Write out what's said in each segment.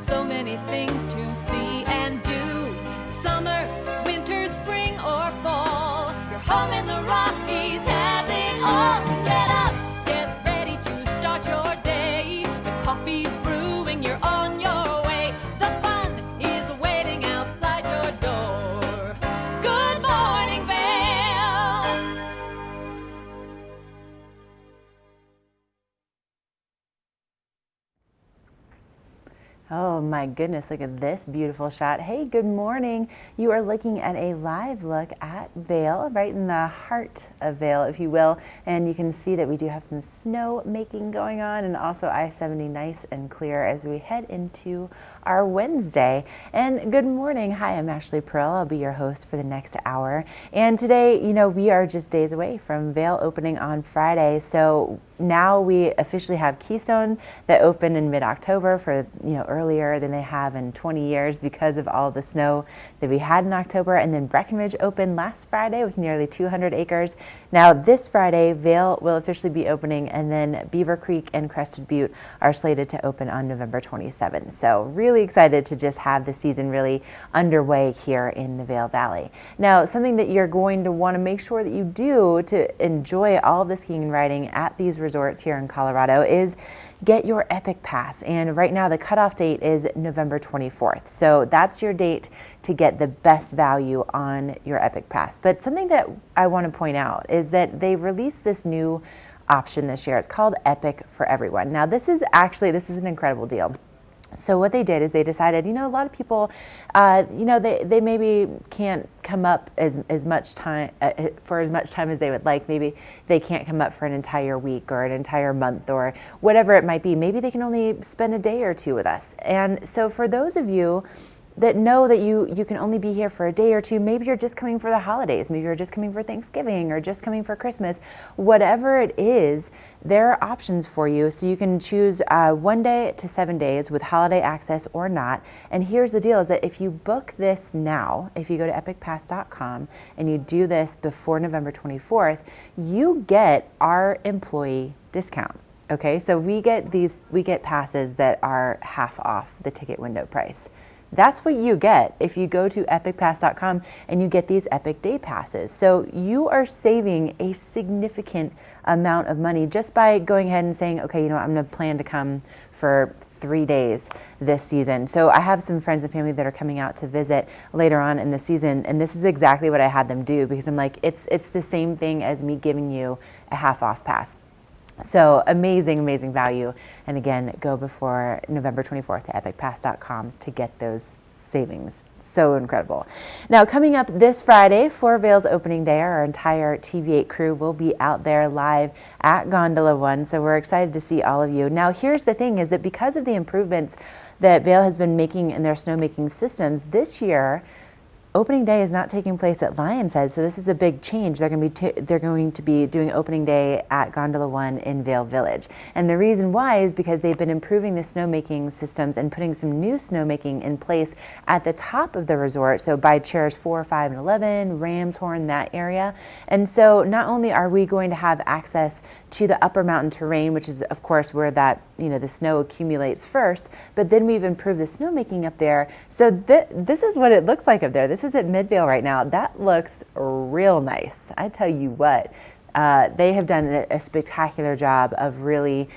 so many things to see and do. Summer, winter, spring, or fall. Your home in the Rockies has it all. So get up, get ready to start your day. The coffee's brewing, you're on your way. The fun is waiting outside your door. Good morning, Vail. Oh my goodness, look at this beautiful shot. Hey, good morning. You are looking at a live look at Vail, right in the heart of Vail, if you will. And you can see that we do have some snow making going on, and also I-70 nice and clear as we head into our Wednesday. And good morning. Hi, I'm Ashley Pearl. I'll be your host for the next hour. And today, we are just days away from Vail opening on Friday. So now we officially have Keystone that opened in mid-October for, earlier than they have in 20 years because of all the snow that we had in October. And then Breckenridge opened last Friday with nearly 200 acres. Now this Friday, Vail will officially be opening, and then Beaver Creek and Crested Butte are slated to open on November 27th. So really excited to just have the season really underway here in the Vail Valley. Now, something that you're going to want to make sure that you do to enjoy all the skiing and riding at these resorts here in Colorado is get your Epic Pass. And right now the cutoff date is November 24th. So that's your date to get the best value on your Epic Pass. But something that I want to point out is that they released this new option this year. It's called Epic for Everyone. Now this is an incredible deal. So what they did is they decided, a lot of people, they maybe can't come up as much time for as much time as they would like. Maybe they can't come up for an entire week or an entire month or whatever it might be. Maybe they can only spend a day or two with us. And so for those of you that know that you can only be here for a day or two, maybe you're just coming for the holidays, maybe you're just coming for Thanksgiving or just coming for Christmas, whatever it is, there are options for you. So you can choose 1 day to 7 days with holiday access or not. And here's the deal is that if you book this now, if you go to epicpass.com and you do this before November 24th, you get our employee discount. Okay, so we get passes that are half off the ticket window price. That's what you get if you go to epicpass.com and you get these Epic Day Passes. So you are saving a significant amount of money just by going ahead and saying, okay, I'm going to plan to come for 3 days this season. So I have some friends and family that are coming out to visit later on in the season, and this is exactly what I had them do because I'm like, it's the same thing as me giving you a half off pass. So amazing value. And again, go before November 24th to epicpass.com to get those savings. So incredible. Now, coming up this Friday for Vail's opening day, our entire TV8 crew will be out there live at Gondola 1. So we're excited to see all of you. Now, here's the thing is that because of the improvements that Vail has been making in their snowmaking systems this year, opening day is not taking place at Lion's Head, so this is a big change. They're going to be doing opening day at Gondola 1 in Vail Village. And the reason why is because they've been improving the snowmaking systems and putting some new snowmaking in place at the top of the resort, so by chairs 4, 5, and 11, Ram's Horn, that area. And so not only are we going to have access to the upper mountain terrain, which is of course where that the snow accumulates first, but then we've improved the snowmaking up there. So this is what it looks like up there. This is at Midvale right now. That looks real nice. I tell you what, they have done a spectacular job of really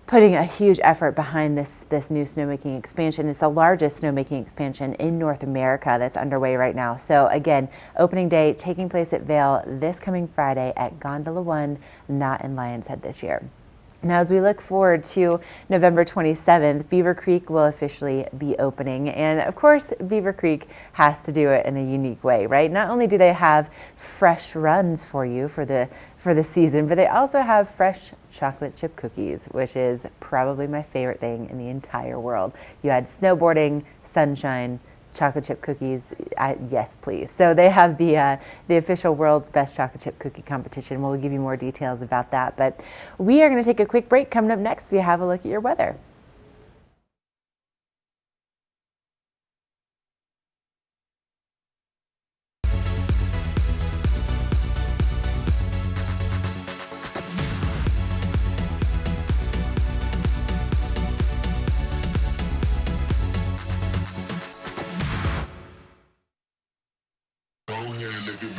putting a huge effort behind this new snowmaking expansion. It's the largest snowmaking expansion in North America that's underway right now. So again, opening day taking place at Vail this coming Friday at Gondola 1, not in Lion's Head this year. Now, as we look forward to November 27th, Beaver Creek will officially be opening. And of course, Beaver Creek has to do it in a unique way, right? Not only do they have fresh runs for you for the season, but they also have fresh chocolate chip cookies, which is probably my favorite thing in the entire world. You had snowboarding, sunshine, chocolate chip cookies, yes please. So they have the official world's best chocolate chip cookie competition. We'll give you more details about that, but we are going to take a quick break. Coming up next, we have a look at your weather.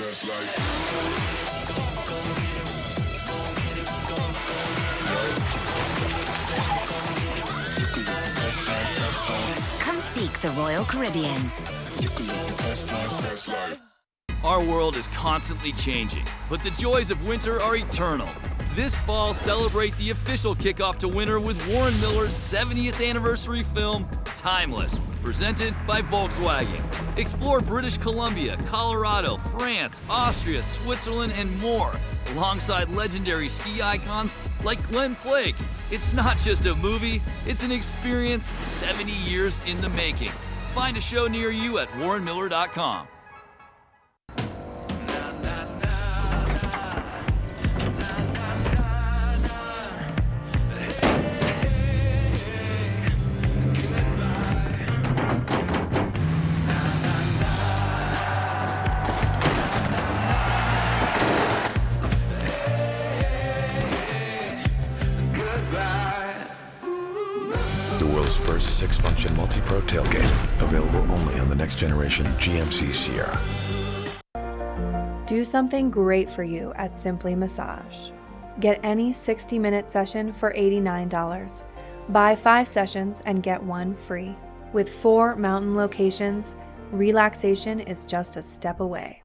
best life. You can live your best life, best life. Come seek the Royal Caribbean. You can live your best life, best life. Our world is constantly changing, but the joys of winter are eternal. This fall, celebrate the official kickoff to winter with Warren Miller's 70th anniversary film, Timeless, presented by Volkswagen. Explore British Columbia, Colorado, France, Austria, Switzerland, and more, alongside legendary ski icons like Glenn Flake. It's not just a movie, it's an experience 70 years in the making. Find a show near you at warrenmiller.com. The world's first 6-function multi-pro tailgate, available only on the next generation GMC Sierra. Do something great for you at Simply Massage. Get any 60-minute session for $89. Buy 5 sessions and get 1 free. With 4 mountain locations, relaxation is just a step away.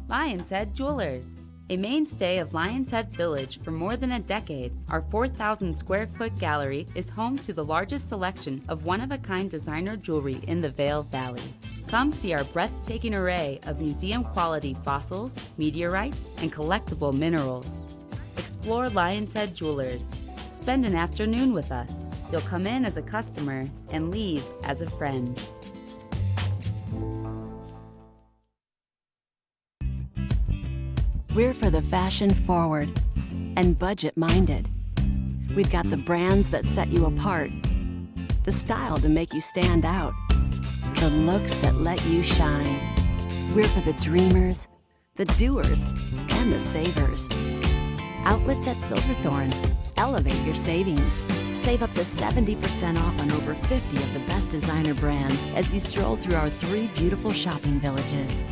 Lion's Head Jewelers. A mainstay of Lion's Head Village for more than a decade, our 4,000 square foot gallery is home to the largest selection of one-of-a-kind designer jewelry in the Vail Valley. Come see our breathtaking array of museum-quality fossils, meteorites, and collectible minerals. Explore Lion's Head Jewelers. Spend an afternoon with us. You'll come in as a customer and leave as a friend. We're for the fashion forward and budget minded. We've got the brands that set you apart, the style to make you stand out, the looks that let you shine. We're for the dreamers, the doers, and the savers. Outlets at Silverthorne. Elevate your savings. Save up to 70% off on over 50 of the best designer brands as you stroll through our 3 beautiful shopping villages.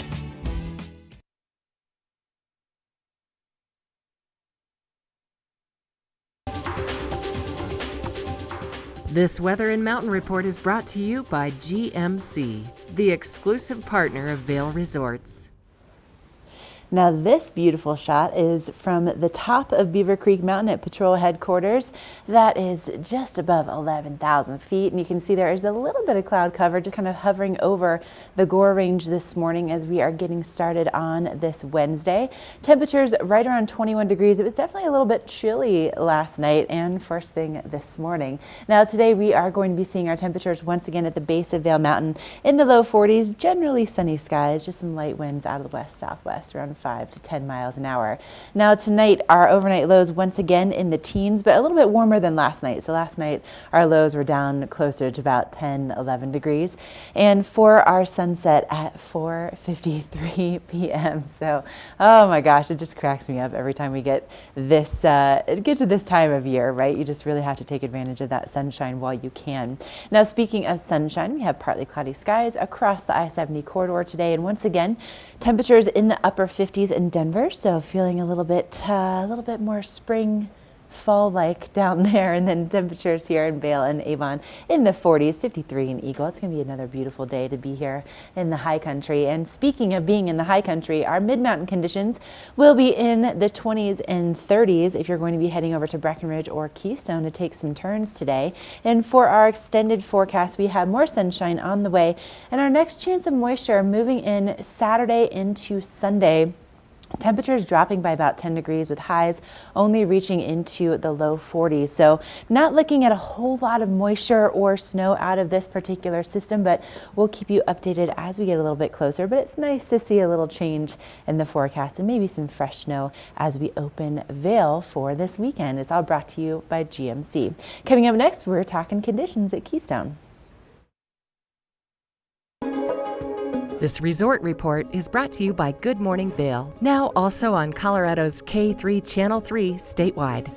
This Weather and Mountain Report is brought to you by GMC, the exclusive partner of Vail Resorts. Now this beautiful shot is from the top of Beaver Creek Mountain at Patrol Headquarters. That is just above 11,000 feet, and you can see there is a little bit of cloud cover just kind of hovering over the Gore Range this morning as we are getting started on this Wednesday. Temperatures right around 21 degrees. It was definitely a little bit chilly last night and first thing this morning. Now today we are going to be seeing our temperatures once again at the base of Vail Mountain in the low 40s, generally sunny skies, just some light winds out of the west-southwest around 5 to 10 miles an hour. Now tonight our overnight lows once again in the teens, but a little bit warmer than last night. So last night our lows were down closer to about 10, 11 degrees. And for our sunset at 4:53 p.m. So, oh my gosh, it just cracks me up every time we get this, get to this time of year, right? You just really have to take advantage of that sunshine while you can. Now speaking of sunshine, we have partly cloudy skies across the I-70 corridor today. And once again, temperatures in the upper 50s in Denver, so feeling a little bit more spring, fall-like down there, and then temperatures here in Vail and Avon in the 40s, 53 in Eagle. It's going to be another beautiful day to be here in the high country. And speaking of being in the high country, our mid-mountain conditions will be in the 20s and 30s if you're going to be heading over to Breckenridge or Keystone to take some turns today. And for our extended forecast, we have more sunshine on the way, and our next chance of moisture moving in Saturday into Sunday. Temperatures dropping by about 10 degrees with highs only reaching into the low 40s. So not looking at a whole lot of moisture or snow out of this particular system, but we'll keep you updated as we get a little bit closer. But it's nice to see a little change in the forecast and maybe some fresh snow as we open Vail for this weekend. It's all brought to you by GMC. Coming up next, we're talking conditions at Keystone. This resort report is brought to you by Good Morning Vail, now also on Colorado's K3 Channel 3 statewide.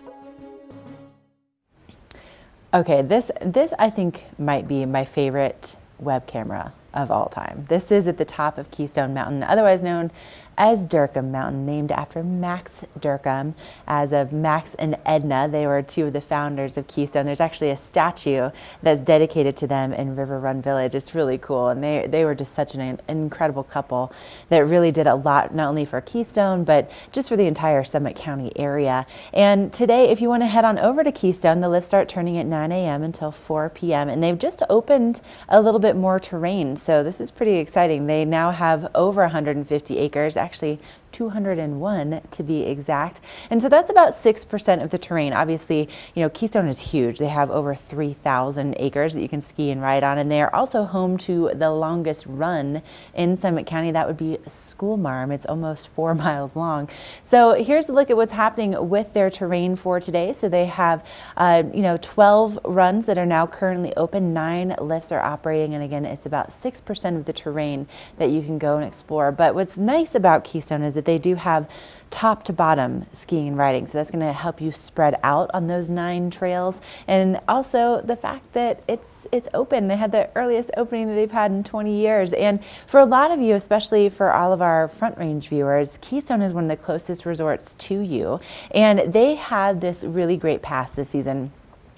Okay, this I think might be my favorite web camera of all time. This is at the top of Keystone Mountain, otherwise known as Durkheim Mountain, named after Max Durkheim. As of Max and Edna, they were two of the founders of Keystone. There's actually a statue that's dedicated to them in River Run Village. It's really cool, and they were just such an incredible couple that really did a lot, not only for Keystone, but just for the entire Summit County area. And today, if you want to head on over to Keystone, the lifts start turning at 9 a.m. until 4 p.m., and they've just opened a little bit more terrain, so this is pretty exciting. They now have over 150 acres, actually 201 to be exact. And so that's about 6% of the terrain. Obviously, Keystone is huge. They have over 3,000 acres that you can ski and ride on, and they are also home to the longest run in Summit County. That would be School Marm. It's almost 4 miles long. So here's a look at what's happening with their terrain for today. So they have 12 runs that are now currently open. 9 lifts are operating, and again, it's about 6% of the terrain that you can go and explore. But what's nice about Keystone is that they do have top to bottom skiing and riding, so that's going to help you spread out on those 9 trails. And also the fact that it's open. They had the earliest opening that they've had in 20 years. And for a lot of you, especially for all of our Front Range viewers, Keystone is one of the closest resorts to you, and they had this really great pass this season.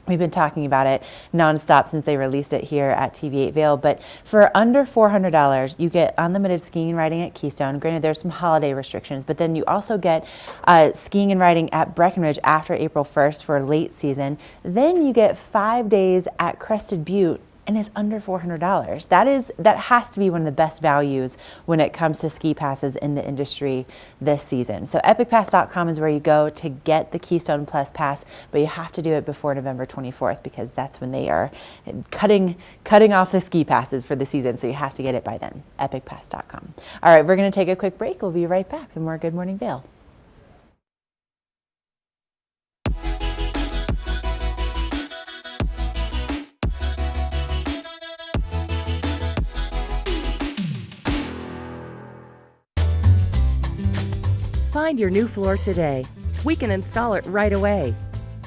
We've been talking about it nonstop since they released it here at TV8 Vail. But for under $400, you get unlimited skiing and riding at Keystone. Granted, there's some holiday restrictions, but then you also get skiing and riding at Breckenridge after April 1st for late season. Then you get 5 days at Crested Butte, and it's under $400. That has to be one of the best values when it comes to ski passes in the industry this season. So epicpass.com is where you go to get the Keystone Plus pass, but you have to do it before November 24th because that's when they are cutting off the ski passes for the season. So you have to get it by then. epicpass.com. All right, we're going to take a quick break. We'll be right back with more Good Morning Vail. Find your new floor today. We can install it right away.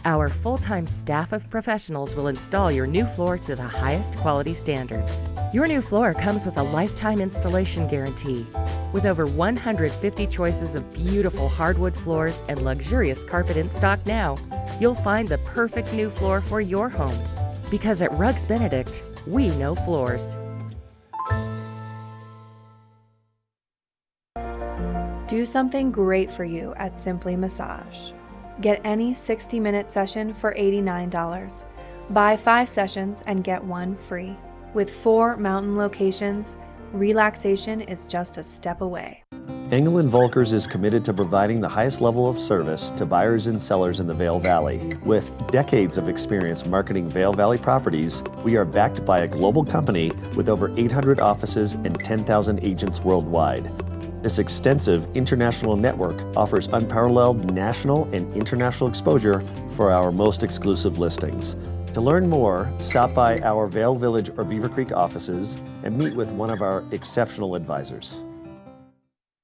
Our full-time staff of professionals will install your new floor to the highest quality standards. Your new floor comes with a lifetime installation guarantee. With over 150 choices of beautiful hardwood floors and luxurious carpet in stock now, you'll find the perfect new floor for your home. Because at Rugs Benedict, we know floors. Do something great for you at Simply Massage. Get any 60-minute session for $89. Buy 5 sessions and get 1 free. With 4 mountain locations, relaxation is just a step away. Engel & Volkers is committed to providing the highest level of service to buyers and sellers in the Vail Valley. With decades of experience marketing Vail Valley properties, we are backed by a global company with over 800 offices and 10,000 agents worldwide. This extensive international network offers unparalleled national and international exposure for our most exclusive listings. To learn more, stop by our Vail Village or Beaver Creek offices and meet with one of our exceptional advisors.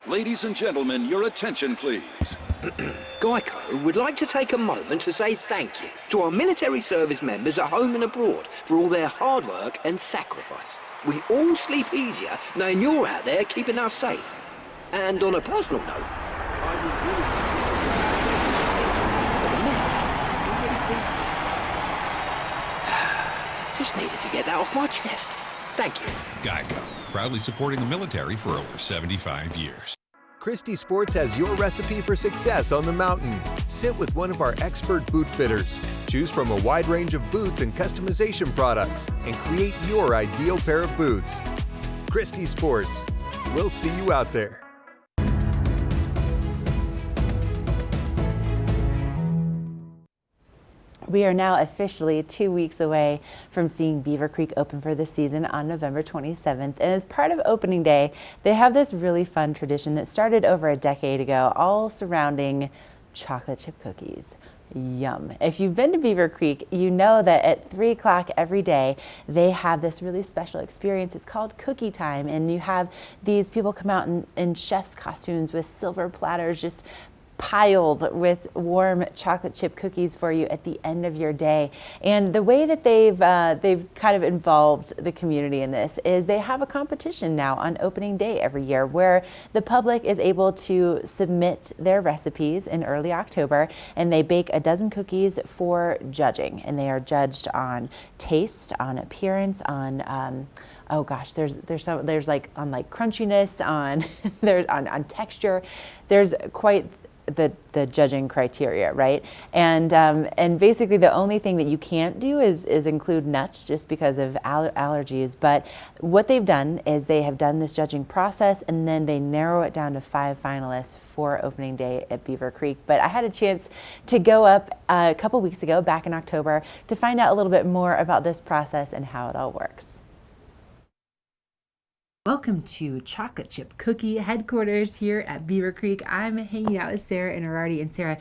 Ladies and gentlemen, your attention please. Geico would like to take a moment to say thank you to our military service members at home and abroad for all their hard work and sacrifice. We all sleep easier knowing you're out there keeping us safe. And on a personal note, I was really just needed to get that off my chest. Thank you. Geico, proudly supporting the military for over 75 years. Christie Sports has your recipe for success on the mountain. Sit with one of our expert boot fitters. Choose from a wide range of boots and customization products and create your ideal pair of boots. Christie Sports. We'll see you out there. We are now officially 2 weeks away from seeing Beaver Creek open for the season on November 27th. And as part of opening day, they have this really fun tradition that started over a decade ago, all surrounding chocolate chip cookies. Yum. If you've been to Beaver Creek, you know that at 3 o'clock every day, they have this really special experience. It's called Cookie Time. And you have these people come out in chef's costumes with silver platters, just piled with warm chocolate chip cookies for you at the end of your day. And the way that they've kind of involved the community in this is they have a competition now on opening day every year where the public is able to submit their recipes in early October, and they bake a dozen cookies for judging, and they are judged on taste, on appearance, on oh gosh, there's like on like crunchiness, on on texture. There's quite the judging criteria, right? And basically the only thing that you can't do is include nuts just because of allergies. But what they've done is they have done this judging process, and then they narrow it down to 5 finalists for opening day at Beaver Creek. But I had a chance to go up a couple weeks ago, back in October, to find out a little bit more about this process and how it all works. Welcome to Chocolate Chip Cookie headquarters here at Beaver Creek. I'm hanging out with Sarah and Arardi. And Sarah,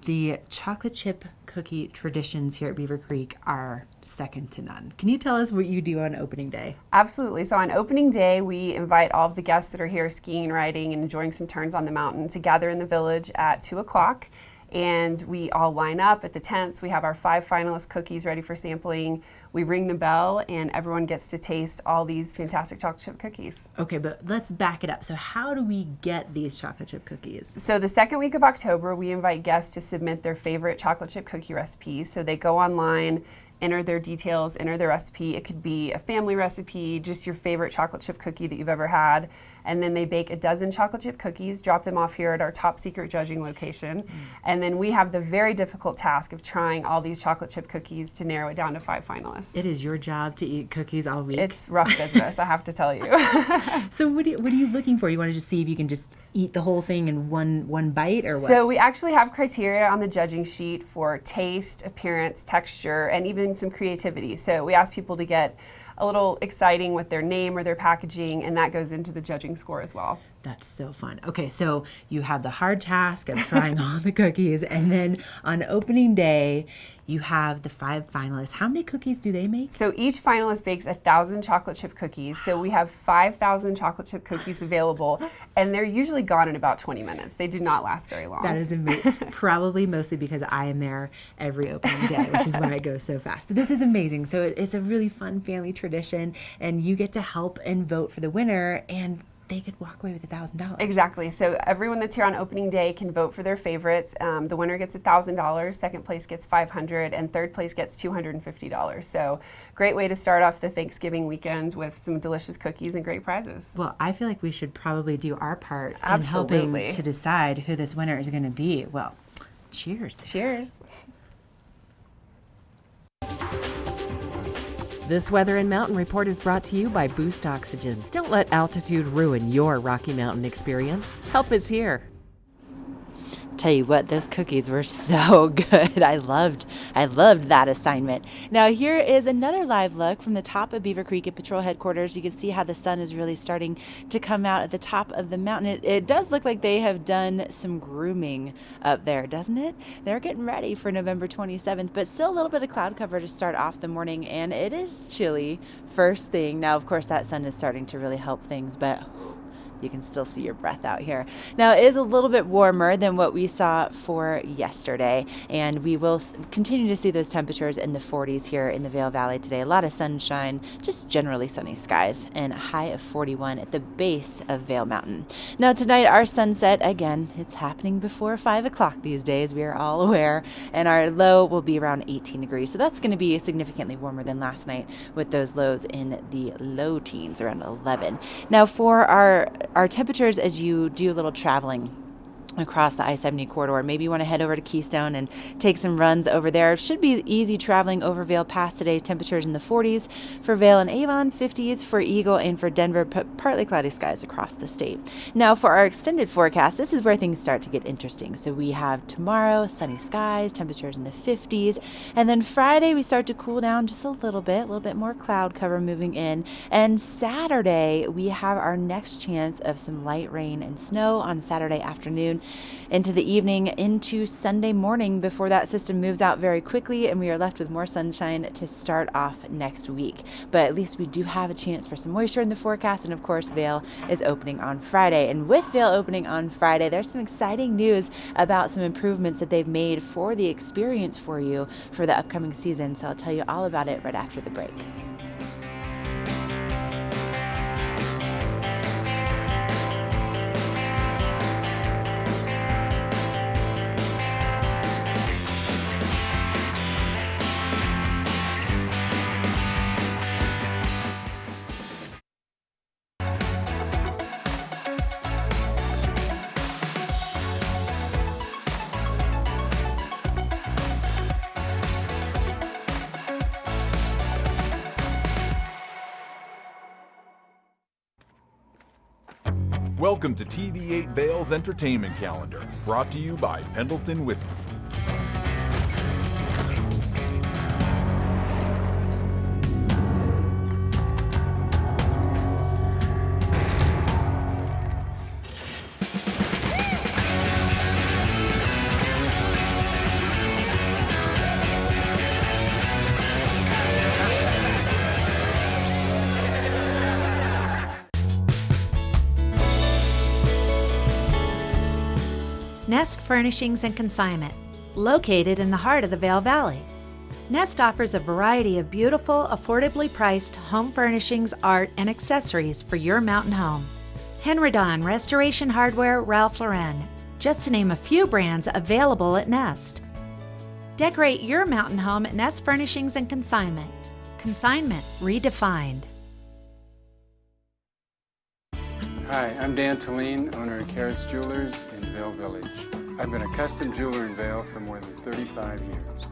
the chocolate chip cookie traditions here at Beaver Creek are second to none. Can you tell us what you do on opening day? Absolutely. So on opening day, we invite all of the guests that are here skiing, riding, and enjoying some turns on the mountain to gather in the village at 2 o'clock. And we all line up at the tents. We have our 5 finalist cookies ready for sampling. We ring the bell, and everyone gets to taste all these fantastic chocolate chip cookies. Okay, but let's back it up. So how do we get these chocolate chip cookies? So the second week of October, we invite guests to submit their favorite chocolate chip cookie recipes. So they go online, enter their details, enter their recipe. It could be a family recipe, just your favorite chocolate chip cookie that you've ever had. And then they bake a dozen chocolate chip cookies, drop them off here at our top secret judging location. And then we have the very difficult task of trying all these chocolate chip cookies to narrow it down to 5 finalists. It is your job to eat cookies all week. It's rough business, I have to tell you. So what are you looking for? You want to just see if you can just eat the whole thing in one bite, or what? So we actually have criteria on the judging sheet for taste, appearance, texture, and even some creativity. So we ask people to get a little exciting with their name or their packaging, and that goes into the judging score as well. That's so fun. Okay, so you have the hard task of trying all the cookies, and then on opening day, you have the 5 finalists. How many cookies do they make? So each finalist bakes 1,000 chocolate chip cookies. So we have 5,000 chocolate chip cookies available, and they're usually gone in about 20 minutes. They do not last very long. That is amazing. Probably mostly because I am there every opening day, which is why it goes so fast. But this is amazing. So it's a really fun family tradition, and you get to help and vote for the winner, and they could walk away with $1,000. Exactly. So everyone that's here on opening day can vote for their favorites. The winner gets $1,000, second place gets $500, and third place gets $250. So great way to start off the Thanksgiving weekend with some delicious cookies and great prizes. Well, I feel like we should probably do our part Absolutely. in helping to decide who this winner is going to be. Well, cheers. Cheers. This Weather and Mountain Report is brought to you by Boost Oxygen. Don't let altitude ruin your Rocky Mountain experience. Help is here. Tell you what, those cookies were so good. I loved that assignment. Now here is another live look from the top of Beaver Creek at Patrol Headquarters. You can see how the sun is really starting to come out at the top of the mountain. It does look like they have done some grooming up there, doesn't it? They're getting ready for November 27th, but still a little bit of cloud cover to start off the morning, and it is chilly first thing. Now, of course, that sun is starting to really help things, but you can still see your breath out here. Now, it is a little bit warmer than what we saw for yesterday, and we will continue to see those temperatures in the 40s here in the Vail Valley today. A lot of sunshine, just generally sunny skies, and a high of 41 at the base of Vail Mountain. Now, tonight, our sunset, again, it's happening before 5 o'clock these days, we are all aware, and our low will be around 18 degrees. So that's going to be significantly warmer than last night with those lows in the low teens, around 11. Now, for our temperatures as you do a little traveling across the I-70 corridor. Maybe you want to head over to Keystone and take some runs over there. It should be easy traveling over Vail Pass today. Temperatures in the 40s for Vail and Avon, 50s for Eagle, and for Denver, partly cloudy skies across the state. Now for our extended forecast, this is where things start to get interesting. So we have tomorrow, sunny skies, temperatures in the 50s, and then Friday we start to cool down just a little bit more cloud cover moving in, and Saturday we have our next chance of some light rain and snow on Saturday afternoon. into the evening into Sunday morning before that system moves out very quickly and we are left with more sunshine to start off next week. But at least we do have a chance for some moisture in the forecast, and of course Vail is opening on Friday. And with Vail opening on Friday, there's some exciting news about some improvements that they've made for the experience for you for the upcoming season. So I'll tell you all about it right after the break. Welcome to TV8 Vail's Entertainment Calendar, brought to you by Pendleton Whiskey. Nest Furnishings and Consignment, located in the heart of the Vail Valley. Nest offers a variety of beautiful, affordably priced home furnishings, art, and accessories for your mountain home. Henridan, Restoration Hardware, Ralph Lauren, just to name a few brands available at Nest. Decorate your mountain home at Nest Furnishings and Consignment. Consignment redefined. Hi, I'm Dan Talene, owner of Carrots Jewelers in Vail Village. I've been a custom jeweler in Vail for more than 35 years.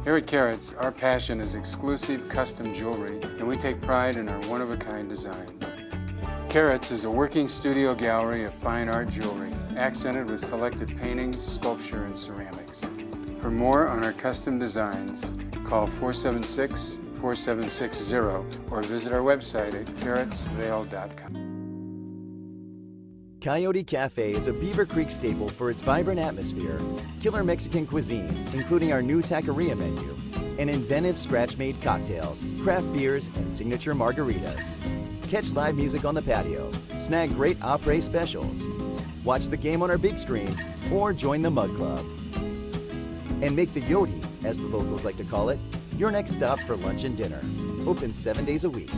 Here at Carrots, our passion is exclusive custom jewelry, and we take pride in our one-of-a-kind designs. Carrots is a working studio gallery of fine art jewelry, accented with selected paintings, sculpture, and ceramics. For more on our custom designs, call 476-4760 or visit our website at carrotsvail.com. Coyote Cafe is a Beaver Creek staple for its vibrant atmosphere, killer Mexican cuisine, including our new taqueria menu, and inventive scratch-made cocktails, craft beers, and signature margaritas. Catch live music on the patio, snag great après specials, watch the game on our big screen, or join the Mug Club. And make the Yodi, as the locals like to call it, your next stop for lunch and dinner. Open 7 days a week.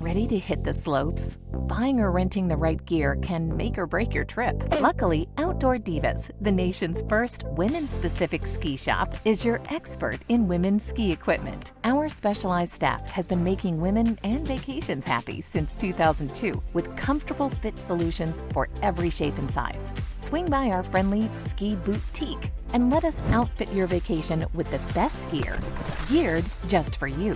Ready to hit the slopes? Buying or renting the right gear can make or break your trip. Luckily, Outdoor Divas, the nation's first women-specific ski shop, is your expert in women's ski equipment. Our specialized staff has been making women and vacations happy since 2002 with comfortable fit solutions for every shape and size. Swing by our friendly ski boutique and let us outfit your vacation with the best gear, geared just for you.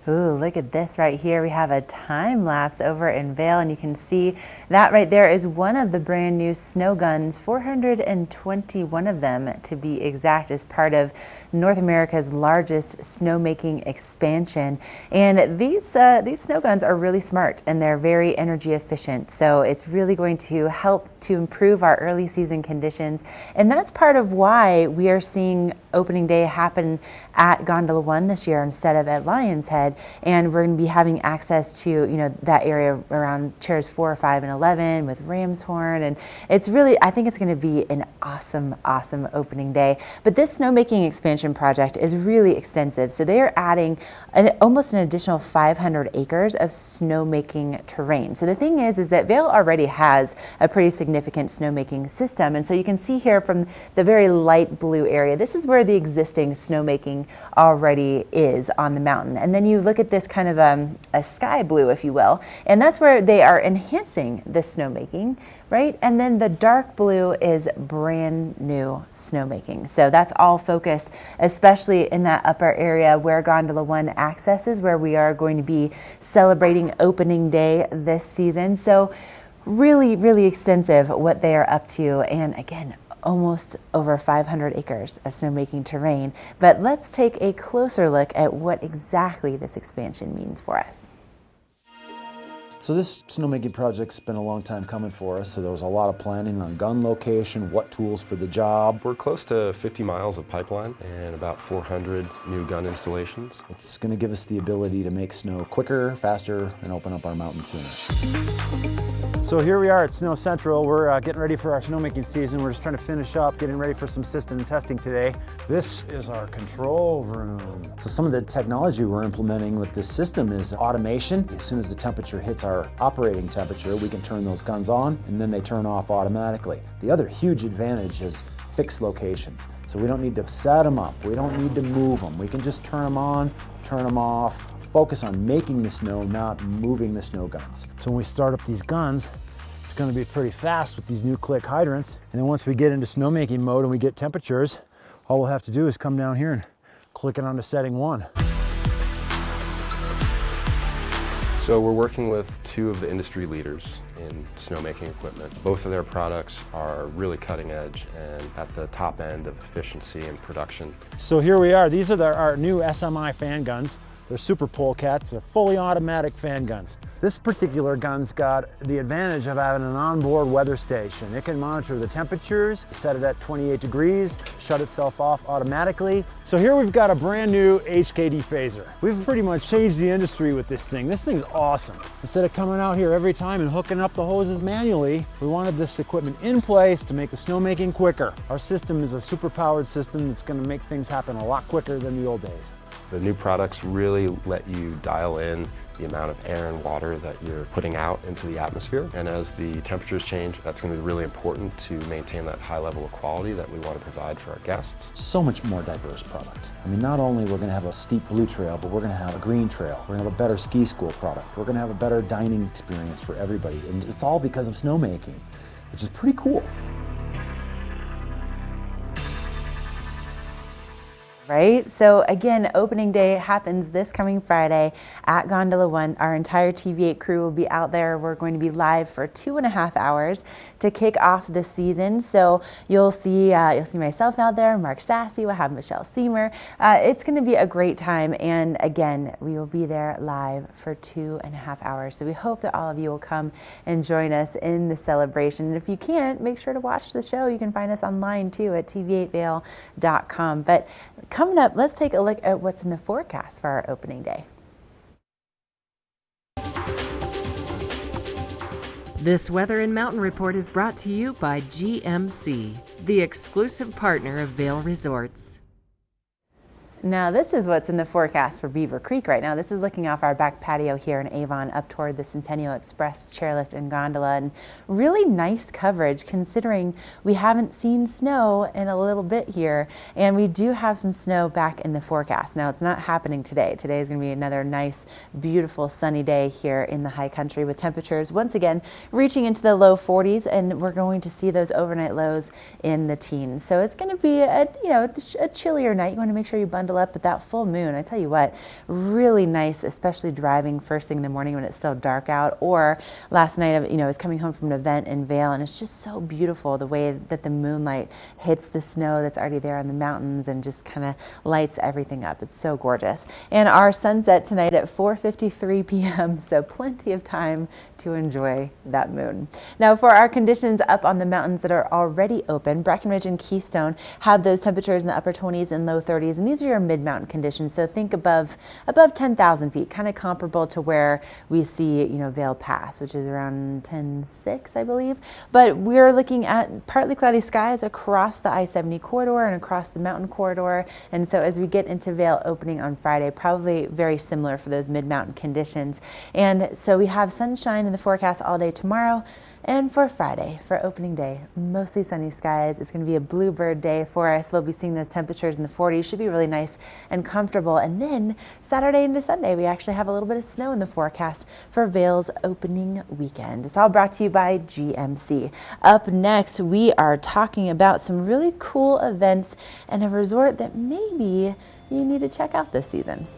Ooh, look at this right here. We have a time lapse over in Vail, and you can see that right there is one of the brand new snow guns, 421 of them to be exact, as part of North America's largest snowmaking expansion. And these snow guns are really smart and they're very energy efficient. So it's really going to help to improve our early season conditions. And that's part of why we are seeing opening day happen at Gondola 1 this year instead of at Lion's Head, said, and we're going to be having access to, you know, that area around chairs 4, 5, and 11 with ram's horn, and it's really, I think it's going to be an awesome opening day. But this snowmaking expansion project is really extensive, so they are adding almost an additional 500 acres of snowmaking terrain. So the thing is that Vail already has a pretty significant snowmaking system, and so you can see here from the very light blue area, this is where the existing snowmaking already is on the mountain. And then you look at this kind of a sky blue, if you will, and that's where they are enhancing the snowmaking, right? And then the dark blue is brand new snowmaking. So that's all focused, especially in that upper area where Gondola 1 accesses, where we are going to be celebrating opening day this season. So really extensive what they are up to. And again, almost over 500 acres of snowmaking terrain. But let's take a closer look at what exactly this expansion means for us. So this snowmaking project's been a long time coming for us, so there was a lot of planning on gun location, what tools for the job. We're close to 50 miles of pipeline and about 400 new gun installations. It's going to give us the ability to make snow quicker, faster, and open up our mountain sooner. So here we are at Snow Central. We're getting ready for our snowmaking season. We're just trying to finish up, getting ready for some system testing today. This is our control room. So some of the technology we're implementing with this system is automation. As soon as the temperature hits our operating temperature, we can turn those guns on and then they turn off automatically. The other huge advantage is fixed locations. So we don't need to set them up. We don't need to move them. We can just turn them on, turn them off, focus on making the snow, not moving the snow guns. So when we start up these guns, it's going to be pretty fast with these new click hydrants. And then once we get into snowmaking mode and we get temperatures, all we'll have to do is come down here and click it onto setting 1. So we're working with two of the industry leaders in snowmaking equipment. Both of their products are really cutting edge and at the top end of efficiency and production. So here we are. These are our new SMI fan guns. They're super polecats. They're fully automatic fan guns. This particular gun's got the advantage of having an onboard weather station. It can monitor the temperatures, set it at 28 degrees, shut itself off automatically. So here we've got a brand new HKD phaser. We've pretty much changed the industry with this thing. This thing's awesome. Instead of coming out here every time and hooking up the hoses manually, we wanted this equipment in place to make the snowmaking quicker. Our system is a super powered system that's going to make things happen a lot quicker than the old days. The new products really let you dial in the amount of air and water that you're putting out into the atmosphere. And as the temperatures change, that's going to be really important to maintain that high level of quality that we want to provide for our guests. So much more diverse product. I mean, not only we're going to have a steep blue trail, but we're going to have a green trail. We're going to have a better ski school product. We're going to have a better dining experience for everybody. And it's all because of snowmaking, which is pretty cool. Right? So again, opening day happens this coming Friday at Gondola 1. Our entire TV8 crew will be out there. We're going to be live for 2.5 hours to kick off the season. So you'll see myself out there, Mark Sassy, we'll have Michelle Seymour. It's going to be a great time. And again, we will be there live for 2.5 hours. So we hope that all of you will come and join us in the celebration. And if you can't, make sure to watch the show. You can find us online too at tv8vail.com. But coming up, let's take a look at what's in the forecast for our opening day. This Weather and Mountain Report is brought to you by GMC, the exclusive partner of Vail Resorts. Now this is what's in the forecast for Beaver Creek right now. This is looking off our back patio here in Avon up toward the Centennial Express chairlift and gondola, and really nice coverage considering we haven't seen snow in a little bit here, and we do have some snow back in the forecast. Now it's not happening today. Today is going to be another nice, beautiful sunny day here in the high country with temperatures once again reaching into the low 40s, and we're going to see those overnight lows in the teens. So it's going to be a chillier night. You want to make sure you bundle up with that full moon. I tell you what, really nice, especially driving first thing in the morning when it's still dark out, or last night, I was coming home from an event in Vail, and it's just so beautiful the way that the moonlight hits the snow that's already there on the mountains and just kind of lights everything up. It's so gorgeous. And our sunset tonight at 4:53 p.m., so plenty of time to enjoy that moon. Now for our conditions up on the mountains that are already open, Breckenridge and Keystone have those temperatures in the upper 20s and low 30s, and these are your mid-mountain conditions. So think above 10,000 feet, kind of comparable to where we see, Vail Pass, which is around 10.6, I believe. But we're looking at partly cloudy skies across the I-70 corridor and across the mountain corridor. And so as we get into Vail opening on Friday, probably very similar for those mid-mountain conditions. And so we have sunshine in the forecast all day tomorrow. And for Friday, for opening day, mostly sunny skies. It's going to be a bluebird day for us. We'll be seeing those temperatures in the 40s. Should be really nice and comfortable. And then Saturday into Sunday, we actually have a little bit of snow in the forecast for Vail's opening weekend. It's all brought to you by GMC. Up next, we are talking about some really cool events and a resort that maybe you need to check out this season.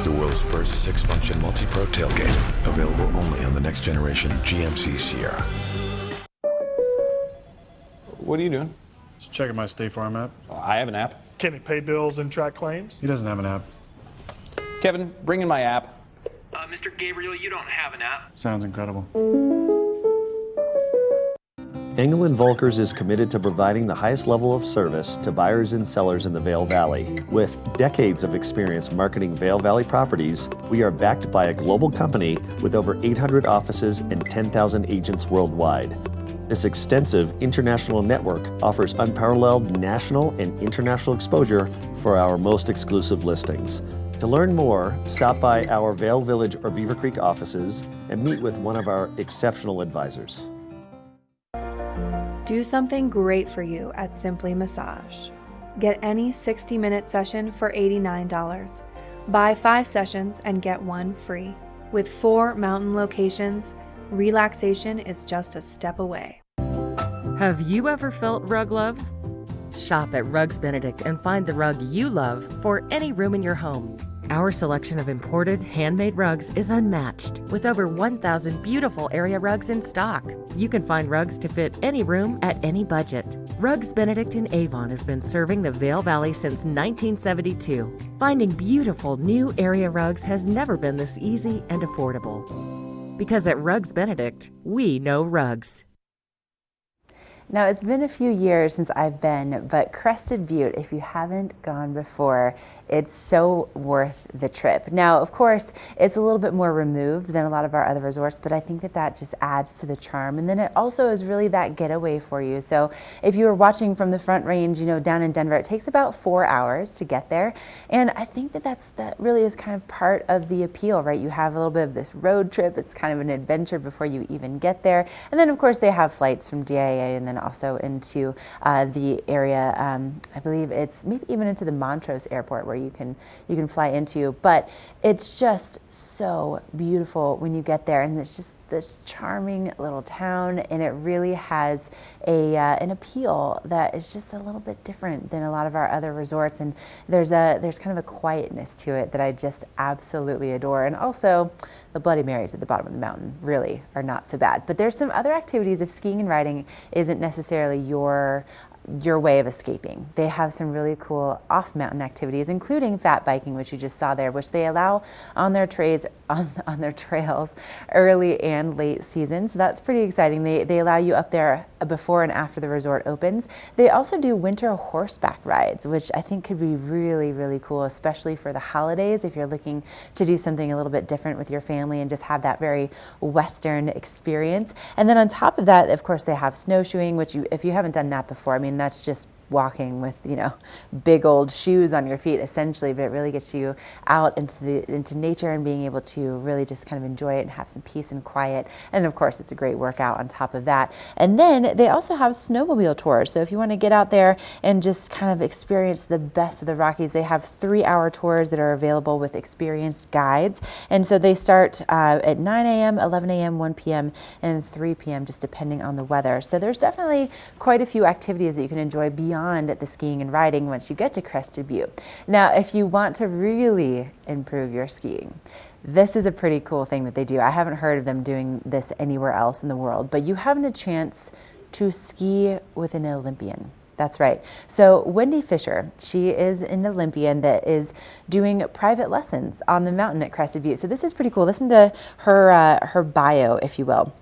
The world's first 6-function multi-pro tailgate, available only on the next generation GMC Sierra. What are you doing? Just checking my State Farm app. I have an app. Can it pay bills and track claims? He doesn't have an app. Kevin, bring in my app. Mr. Gabriel, you don't have an app. Sounds incredible. Engel & Volkers is committed to providing the highest level of service to buyers and sellers in the Vail Valley. With decades of experience marketing Vail Valley properties, we are backed by a global company with over 800 offices and 10,000 agents worldwide. This extensive international network offers unparalleled national and international exposure for our most exclusive listings. To learn more, stop by our Vail Village or Beaver Creek offices and meet with one of our exceptional advisors. Do something great for you at Simply Massage. Get any 60-minute session for $89. Buy 5 sessions and get 1 free. With 4 mountain locations, relaxation is just a step away. Have you ever felt rug love? Shop at Rugs Benedict and find the rug you love for any room in your home. Our selection of imported, handmade rugs is unmatched, with over 1,000 beautiful area rugs in stock. You can find rugs to fit any room at any budget. Rugs Benedict in Avon has been serving the Vail Valley since 1972. Finding beautiful new area rugs has never been this easy and affordable. Because at Rugs Benedict, we know rugs. Now, it's been a few years since I've been, but Crested Butte, if you haven't gone before, it's so worth the trip. Now, of course, it's a little bit more removed than a lot of our other resorts, but I think that just adds to the charm. And then it also is really that getaway for you. So if you were watching from the Front Range, down in Denver, it takes about 4 hours to get there. And I think that really is kind of part of the appeal, right? You have a little bit of this road trip. It's kind of an adventure before you even get there. And then, of course, they have flights from DIA and then also into the area. I believe it's maybe even into the Montrose Airport where you can fly into, but it's just so beautiful when you get there, and it's just this charming little town, and it really has an appeal that is just a little bit different than a lot of our other resorts, and there's kind of a quietness to it that I just absolutely adore. And also the Bloody Marys at the bottom of the mountain really are not so bad. But there's some other activities if skiing and riding isn't necessarily your way of escaping. They have some really cool off-mountain activities, including fat biking, which you just saw there, which they allow on their on their trails early and late season. So that's pretty exciting. They allow you up there before and after the resort opens. They also do winter horseback rides, which I think could be really, really cool, especially for the holidays if you're looking to do something a little bit different with your family and just have that very Western experience. And then on top of that, of course, they have snowshoeing, which if you haven't done that before, I mean, that's just walking with, big old shoes on your feet essentially, but it really gets you out into nature and being able to really just kind of enjoy it and have some peace and quiet. And of course, it's a great workout on top of that. And then they also have snowmobile tours. So if you want to get out there and just kind of experience the best of the Rockies, they have 3-hour tours that are available with experienced guides. And so they start at 9 a.m., 11 a.m., 1 p.m., and 3 p.m., just depending on the weather. So there's definitely quite a few activities that you can enjoy beyond the skiing and riding once you get to Crested Butte. Now, if you want to really improve your skiing, this is a pretty cool thing that they do. I haven't heard of them doing this anywhere else in the world, but you have a chance to ski with an Olympian. That's right. So Wendy Fisher, she is an Olympian that is doing private lessons on the mountain at Crested Butte. So this is pretty cool. Listen to her bio, if you will.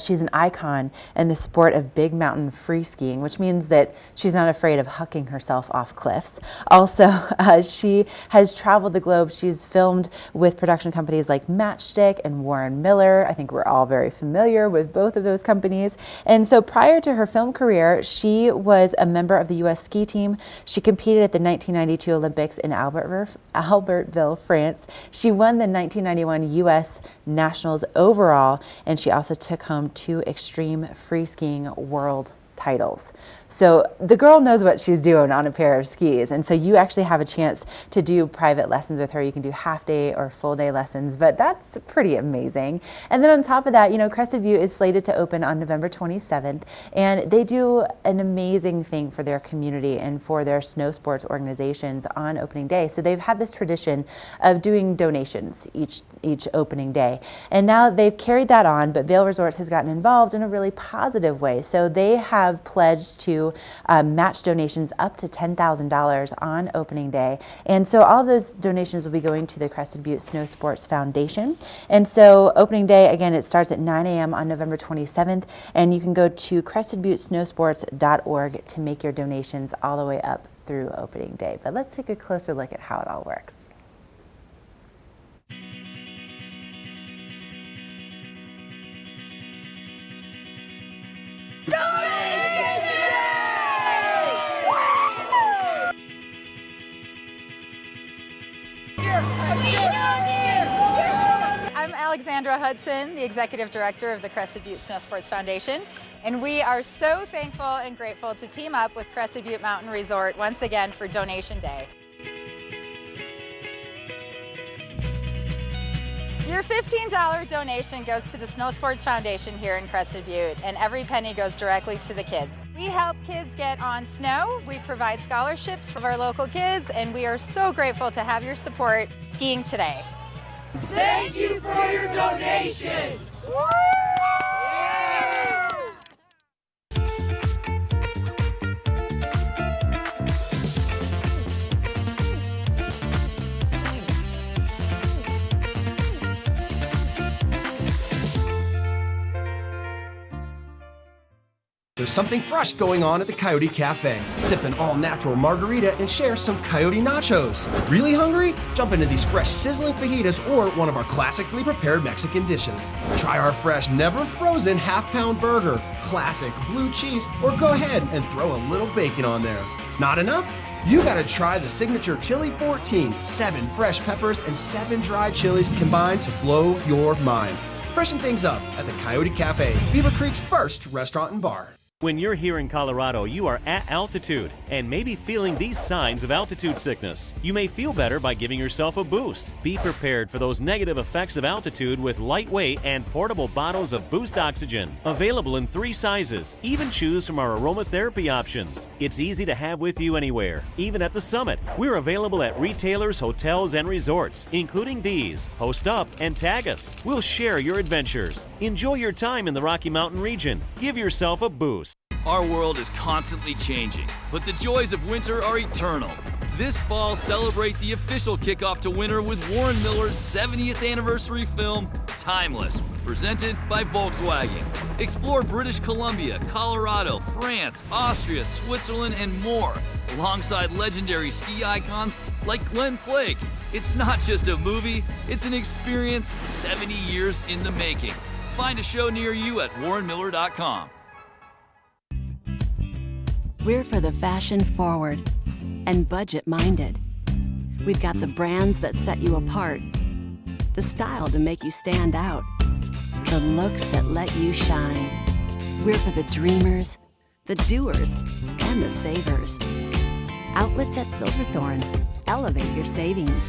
She's an icon in the sport of big mountain free skiing, which means that she's not afraid of hucking herself off cliffs. Also, she has traveled the globe. She's filmed with production companies like Matchstick and Warren Miller. I think we're all very familiar with both of those companies. And so prior to her film career, she was a member of the U.S. ski team. She competed at the 1992 Olympics in Albertville, France. She won the 1991 U.S. Nationals overall, and she also took home 2 extreme free skiing world titles. So the girl knows what she's doing on a pair of skis. And so you actually have a chance to do private lessons with her. You can do half day or full day lessons, but that's pretty amazing. And then on top of that, Crested Butte is slated to open on November 27th, and they do an amazing thing for their community and for their snow sports organizations on opening day. So they've had this tradition of doing donations each opening day. And now they've carried that on, but Vail Resorts has gotten involved in a really positive way. So they have pledged to match donations up to $10,000 on opening day. And so all those donations will be going to the Crested Butte Snow Sports Foundation. And so opening day, again, it starts at 9 a.m. on November 27th, and you can go to crestedbuttesnowsports.org to make your donations all the way up through opening day. But let's take a closer look at how it all works. I'm Alexandra Hudson, the Executive Director of the Crested Butte Snow Sports Foundation, and we are so thankful and grateful to team up with Crested Butte Mountain Resort once again for Donation Day. Your $15 donation goes to the Snow Sports Foundation here in Crested Butte, and every penny goes directly to the kids. We help kids get on snow. We provide scholarships for our local kids, and we are so grateful to have your support skiing today. Thank you for your donations! There's something fresh going on at the Coyote Cafe. Sip an all-natural margarita and share some Coyote nachos. Really hungry? Jump into these fresh sizzling fajitas or one of our classically prepared Mexican dishes. Try our fresh, never frozen half-pound burger, classic blue cheese, or go ahead and throw a little bacon on there. Not enough? You gotta try the signature Chili 14, 7 fresh peppers and 7 dried chilies combined to blow your mind. Freshen things up at the Coyote Cafe, Beaver Creek's first restaurant and bar. When you're here in Colorado, you are at altitude and may be feeling these signs of altitude sickness. You may feel better by giving yourself a boost. Be prepared for those negative effects of altitude with lightweight and portable bottles of Boost Oxygen. Available in 3 sizes. Even choose from our aromatherapy options. It's easy to have with you anywhere, even at the summit. We're available at retailers, hotels, and resorts, including these. Post up and tag us. We'll share your adventures. Enjoy your time in the Rocky Mountain region. Give yourself a boost. Our world is constantly changing, but the joys of winter are eternal. This fall, celebrate the official kickoff to winter with Warren Miller's 70th anniversary film, Timeless, presented by Volkswagen. Explore British Columbia, Colorado, France, Austria, Switzerland, and more, alongside legendary ski icons like Glenn Flake. It's not just a movie, it's an experience 70 years in the making. Find a show near you at warrenmiller.com. We're for the fashion forward and budget minded. We've got the brands that set you apart, the style to make you stand out, the looks that let you shine. We're for the dreamers, the doers, and the savers. Outlets at Silverthorne. Elevate your savings.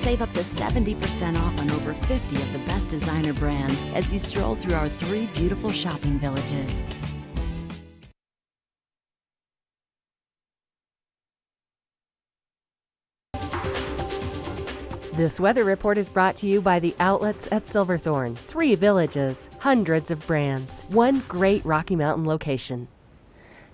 Save up to 70% off on over 50 of the best designer brands as you stroll through our 3 beautiful shopping villages. This weather report is brought to you by the Outlets at Silverthorne. 3 villages, hundreds of brands, 1 great Rocky Mountain location.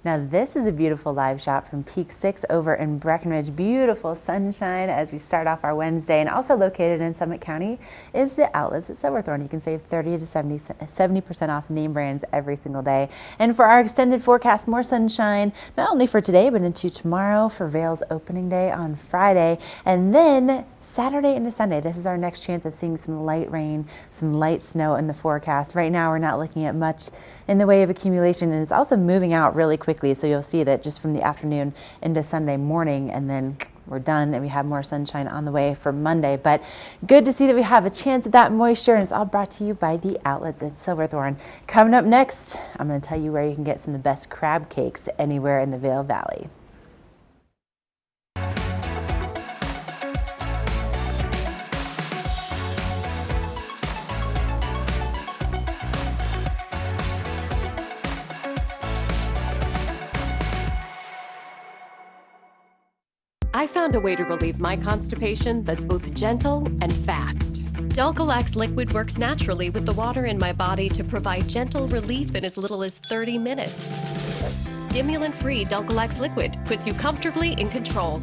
Now this is a beautiful live shot from Peak 6 over in Breckenridge. Beautiful sunshine as we start off our Wednesday, and also located in Summit County is the Outlets at Silverthorne. You can save 30 to 70% off name brands every single day. And for our extended forecast, more sunshine, not only for today, but into tomorrow for Vail's opening day on Friday. And then Saturday into Sunday, this is our next chance of seeing some light rain, some light snow in the forecast. Right now, we're not looking at much in the way of accumulation, and it's also moving out really quickly. So you'll see that just from the afternoon into Sunday morning, and then we're done, and we have more sunshine on the way for Monday. But good to see that we have a chance at that moisture, and it's all brought to you by the Outlets at Silverthorne. Coming up next, I'm going to tell you where you can get some of the best crab cakes anywhere in the Vail Valley. I found a way to relieve my constipation that's both gentle and fast. Dulcolax liquid works naturally with the water in my body to provide gentle relief in as little as 30 minutes. Stimulant-free Dulcolax liquid puts you comfortably in control.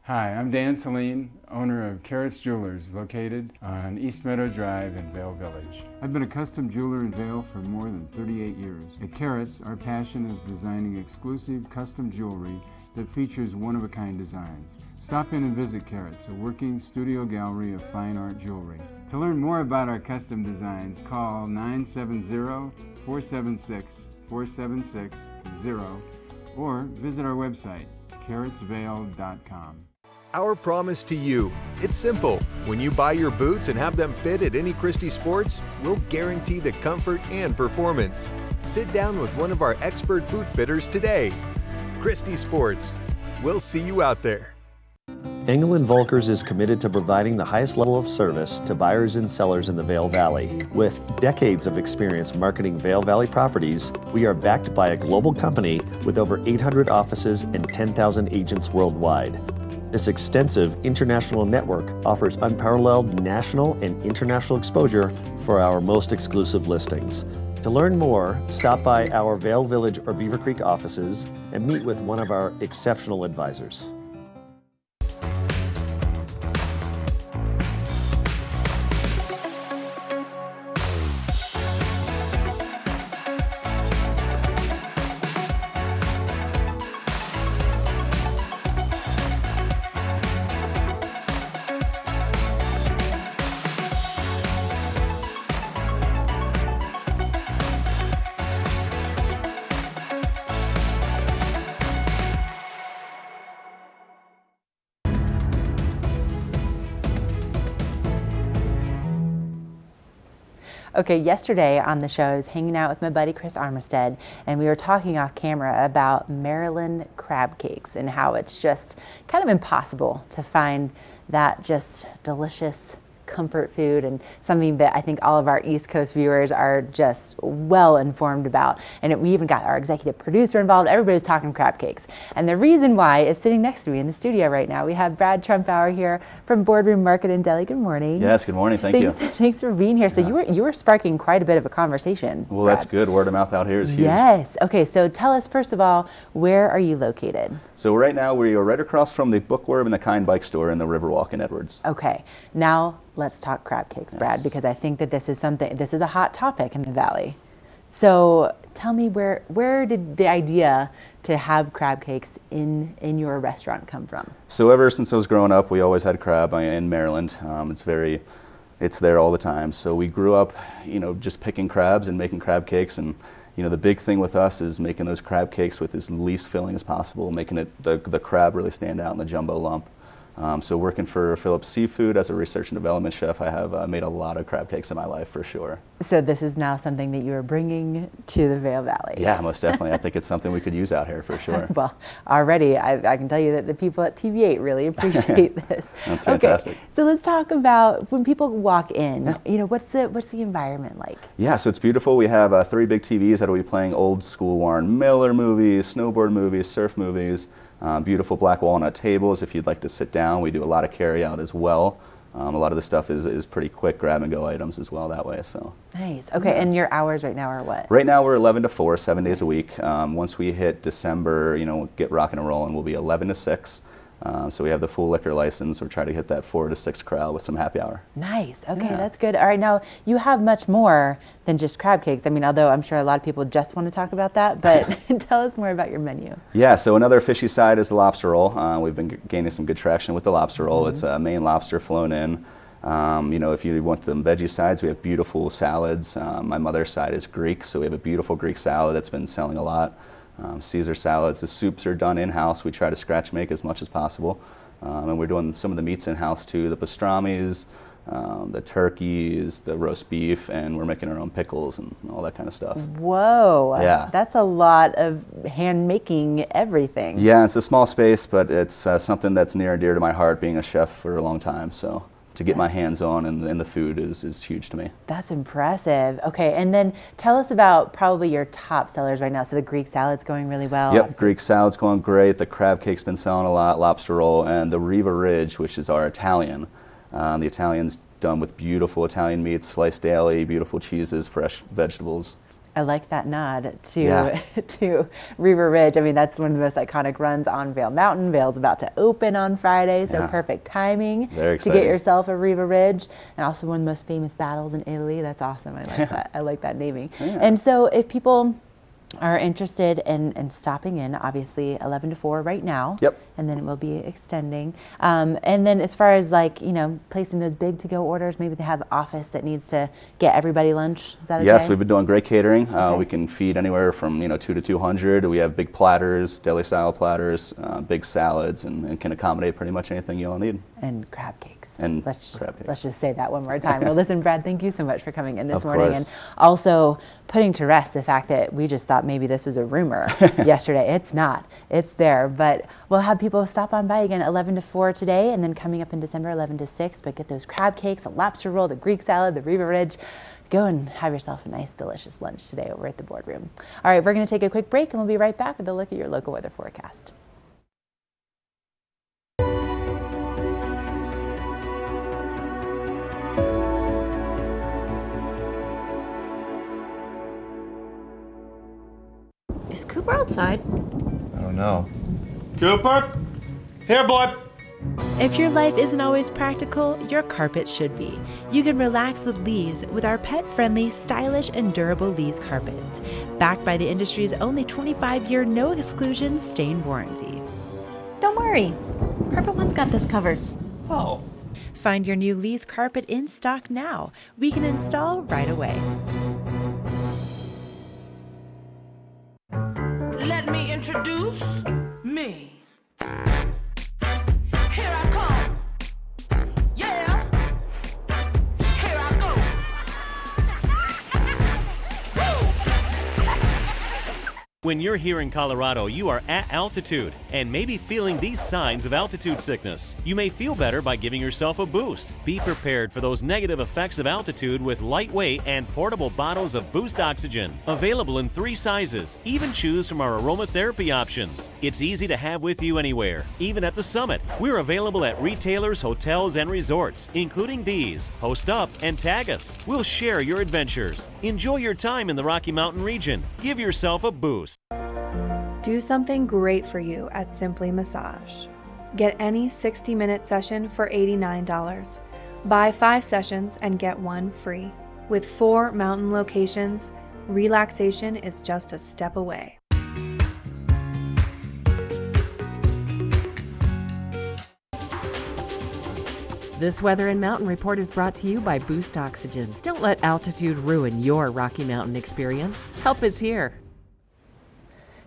Hi, I'm Dan Talene, owner of Carrots Jewelers, located on East Meadow Drive in Vail Village. I've been a custom jeweler in Vail for more than 38 years. At Carrots, our passion is designing exclusive custom jewelry that features one-of-a-kind designs. Stop in and visit Carrots, a working studio gallery of fine art jewelry. To learn more about our custom designs, call 970-476-4760 or visit our website, carrotsvail.com. Our promise to you, it's simple. When you buy your boots and have them fit at any Christie Sports, we'll guarantee the comfort and performance. Sit down with one of our expert boot fitters today. Christie Sports. We'll see you out there. Engel & Volkers is committed to providing the highest level of service to buyers and sellers in the Vail Valley. With decades of experience marketing Vail Valley properties, we are backed by a global company with over 800 offices and 10,000 agents worldwide. This extensive international network offers unparalleled national and international exposure for our most exclusive listings. To learn more, stop by our Vail Village or Beaver Creek offices and meet with one of our exceptional advisors. Okay, yesterday on the show, I was hanging out with my buddy Chris Armistead, and we were talking off camera about Maryland crab cakes and how it's just kind of impossible to find that just delicious comfort food, and something that I think all of our East Coast viewers are just well informed about. And we even got our executive producer involved. Everybody's talking crab cakes. And the reason why is sitting next to me in the studio right now. We have Brad Trumpauer here from Boardroom Market and Deli. Good morning. Yes, good morning. Thank you. Thanks for being here. So you were sparking quite a bit of a conversation. Well, Brad. That's good. Word of mouth out here is huge. Yes. Okay, so tell us, first of all, where are you located? So right now we are right across from the Bookworm and the Kind Bike Store in the Riverwalk in Edwards. Okay. Now let's talk crab cakes, Brad, Yes. because I think that this is a hot topic in the Valley. So tell me, where did the idea to have crab cakes in your restaurant come from? So ever since I was growing up, we always had crab in Maryland. It's there all the time. So we grew up, just picking crabs and making crab cakes, and the big thing with us is making those crab cakes with as least filling as possible, making it the crab really stand out in the jumbo lump. So working for Phillips Seafood as a research and development chef, I have made a lot of crab cakes in my life for sure. So this is now something that you are bringing to the Vail Valley. Yeah, most definitely. I think it's something we could use out here for sure. Well, already I can tell you that the people at TV8 really appreciate this. That's fantastic. Okay, so let's talk about when people walk in, what's the environment like? Yeah, so it's beautiful. We have 3 big TVs that will be playing old school Warren Miller movies, snowboard movies, surf movies. Beautiful black walnut tables if you'd like to sit down. We do a lot of carry out as well. A lot of the stuff is pretty quick grab and go items as well that way. So nice. Okay, and your hours right now are what? Right now we're 11 to 4, 7 days a week. Once we hit December, we'll get rocking and rolling. We'll be 11 to 6. So we have the full liquor license. We're trying to hit that 4 to 6 crowd with some happy hour. Nice. Okay, that's good. All right, now you have much more than just crab cakes. I mean, although I'm sure a lot of people just want to talk about that, but tell us more about your menu. Yeah, so another fishy side is the lobster roll. We've been gaining some good traction with the lobster roll. It's Maine lobster flown in. If you want the veggie sides, we have beautiful salads. My mother's side is Greek, so we have a beautiful Greek salad that's been selling a lot. Caesar salads, the soups are done in-house. We try to scratch make as much as possible. And we're doing some of the meats in-house too, the pastrami's, the turkeys, the roast beef, and we're making our own pickles and all that kind of stuff. Whoa, yeah. That's a lot of hand making everything. Yeah, it's a small space, but it's something that's near and dear to my heart, being a chef for a long time. So to get my hands on in the food is huge to me. That's impressive. Okay, and then tell us about probably your top sellers right now. So the Greek salad's going really well. Yep, obviously. Greek salad's going great. The crab cake's been selling a lot, lobster roll, and the Riva Ridge, which is our Italian. The Italian's done with beautiful Italian meats, sliced daily, beautiful cheeses, fresh vegetables. I like that nod to Riva Ridge. I mean, that's one of the most iconic runs on Vail Mountain. Vail's about to open on Friday, so perfect timing Very to get yourself a Riva Ridge. And also one of the most famous battles in Italy. That's awesome. I like that. I like that naming. Yeah. And so if people are interested in stopping in, obviously 11 to 4 right now. Yep. And then it will be extending. And then as far as placing those big to-go orders, maybe they have an office that needs to get everybody lunch. Is that okay? Yes, we've been doing great catering. We can feed anywhere from 2 to 200. We have big platters, deli style platters, big salads, and can accommodate pretty much anything you'll need. And crab cakes. And let's just say that one more time. Well, listen, Brad, thank you so much for coming in this morning course. and also putting to rest the fact that we just thought maybe this was a rumor yesterday. It's not. It's there. But we'll have people stop on by again 11 to 4 today, and then coming up in December 11 to 6. But get those crab cakes, a lobster roll, the Greek salad, the Riva Ridge. Go and have yourself a nice, delicious lunch today over at the boardroom. All right, we're going to take a quick break, and we'll be right back with a look at your local weather forecast. Is Cooper outside? I don't know. Cooper? Here, boy. If your life isn't always practical, your carpet should be. You can relax with Lee's with our pet-friendly, stylish, and durable Lee's carpets. Backed by the industry's only 25-year no-exclusion stain warranty. Don't worry. Carpet One's got this covered. Oh. Find your new Lee's carpet in stock now. We can install right away. Let me introduce me. Here I come. Yeah. Here I go. When you're here in Colorado, you are at altitude and maybe feeling these signs of altitude sickness. You may feel better by giving yourself a boost. Be prepared for those negative effects of altitude with lightweight and portable bottles of Boost Oxygen. Available in 3 sizes. Even choose from our aromatherapy options. It's easy to have with you anywhere, even at the summit. We're available at retailers, hotels, and resorts, including these. Post up and tag us. We'll share your adventures. Enjoy your time in the Rocky Mountain region. Give yourself a boost. Do something great for you at Simply Massage. Get any 60-minute session for $89. Buy 5 sessions and get 1 free. With 4 mountain locations, relaxation is just a step away. This Weather and Mountain Report is brought to you by Boost Oxygen. Don't let altitude ruin your Rocky Mountain experience. Help is here.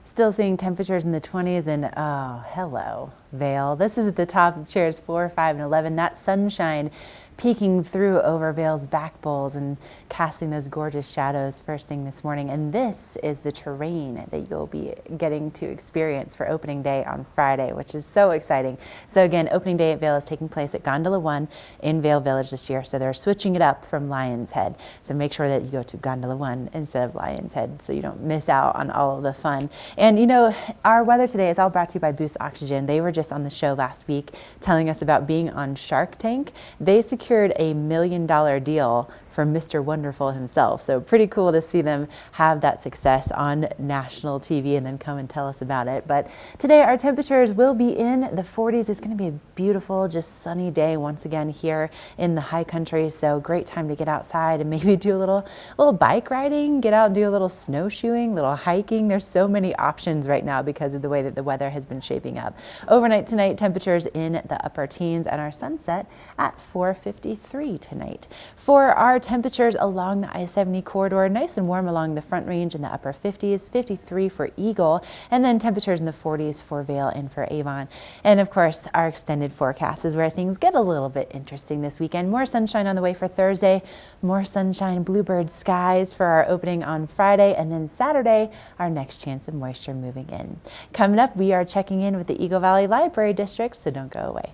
Still seeing temperatures in the 20s and oh, hello, Vail. This is at the top of chairs 4, 5, and 11. That sunshine peeking through over Vail's back bowls and casting those gorgeous shadows first thing this morning. And this is the terrain that you'll be getting to experience for opening day on Friday, which is so exciting. So again, opening day at Vail is taking place at Gondola 1 in Vail Village this year. So they're switching it up from Lion's Head. So make sure that you go to Gondola 1 instead of Lion's Head so you don't miss out on all of the fun. And you know, our weather today is all brought to you by Boost Oxygen. They were just on the show last week telling us about being on Shark Tank. They secured a $1 million deal for Mr. Wonderful himself. So pretty cool to see them have that success on national TV and then come and tell us about it. But today our temperatures will be in the 40s. It's going to be a beautiful, just sunny day once again here in the high country. So great time to get outside and maybe do a little bike riding, get out and do a little snowshoeing, little hiking. There's so many options right now because of the way that the weather has been shaping up. Overnight tonight, temperatures in the upper teens and our sunset at 4:53 tonight. For our temperatures along the I-70 corridor, nice and warm along the Front Range in the upper 50s, 53 for Eagle, and then temperatures in the 40s for Vail and for Avon. And of course, our extended forecast is where things get a little bit interesting this weekend. More sunshine on the way for Thursday, more sunshine, bluebird skies for our opening on Friday, and then Saturday, our next chance of moisture moving in. Coming up, we are checking in with the Eagle Valley Library District, so don't go away.